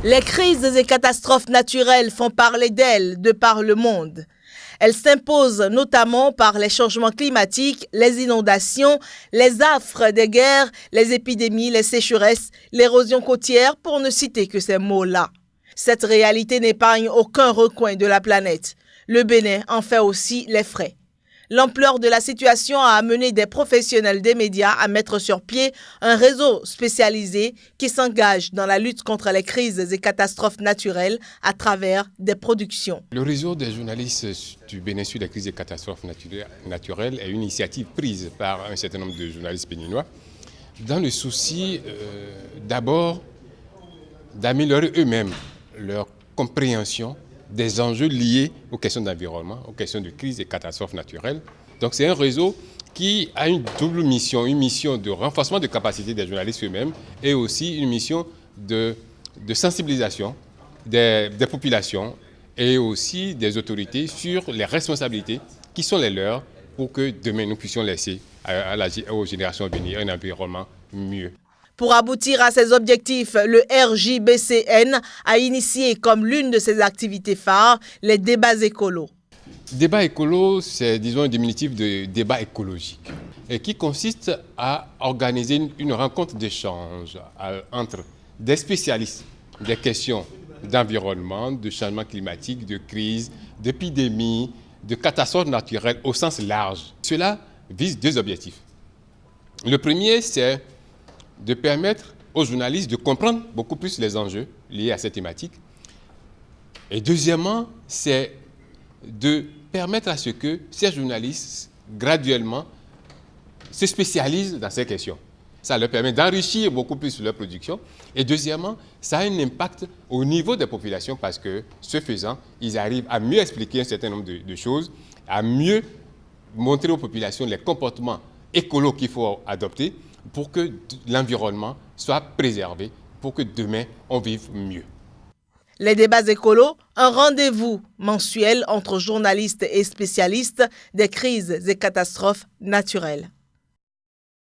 Les crises et catastrophes naturelles font parler d'elles de par le monde. Elles s'imposent notamment par les changements climatiques, les inondations, les affres des guerres, les épidémies, les sécheresses, l'érosion côtière, pour ne citer que ces mots-là. Cette réalité n'épargne aucun recoin de la planète. Le Bénin en fait aussi les frais. L'ampleur de la situation a amené des professionnels des médias à mettre sur pied un réseau spécialisé qui s'engage dans la lutte contre les crises et catastrophes naturelles à travers des productions. Le réseau des journalistes du Bénin sur les crises et catastrophes naturelles est une initiative prise par un certain nombre de journalistes béninois dans le souci d'abord d'améliorer eux-mêmes leur compréhension des enjeux liés aux questions d'environnement, aux questions de crise et catastrophes naturelles. Donc c'est un réseau qui a une double mission, une mission de renforcement de capacité des journalistes eux-mêmes et aussi une mission de sensibilisation des populations et aussi des autorités sur les responsabilités qui sont les leurs pour que demain nous puissions laisser aux générations à venir un environnement mieux. Pour aboutir à ces objectifs, le RJBCN a initié comme l'une de ses activités phares les débats écolos. Débat écolo, c'est disons un diminutif de débat écologique et qui consiste à organiser une rencontre d'échange entre des spécialistes des questions d'environnement, de changement climatique, de crise, d'épidémie, de catastrophes naturelles au sens large. Cela vise deux objectifs. Le premier, c'est de permettre aux journalistes de comprendre beaucoup plus les enjeux liés à cette thématique. Et deuxièmement, c'est de permettre à ce que ces journalistes, graduellement, se spécialisent dans ces questions. Ça leur permet d'enrichir beaucoup plus leur production. Et deuxièmement, ça a un impact au niveau des populations parce que, ce faisant, ils arrivent à mieux expliquer un certain nombre de choses, à mieux montrer aux populations les comportements écolos qu'il faut adopter pour que l'environnement soit préservé, pour que demain, on vive mieux. Les débats écolos, un rendez-vous mensuel entre journalistes et spécialistes des crises et catastrophes naturelles.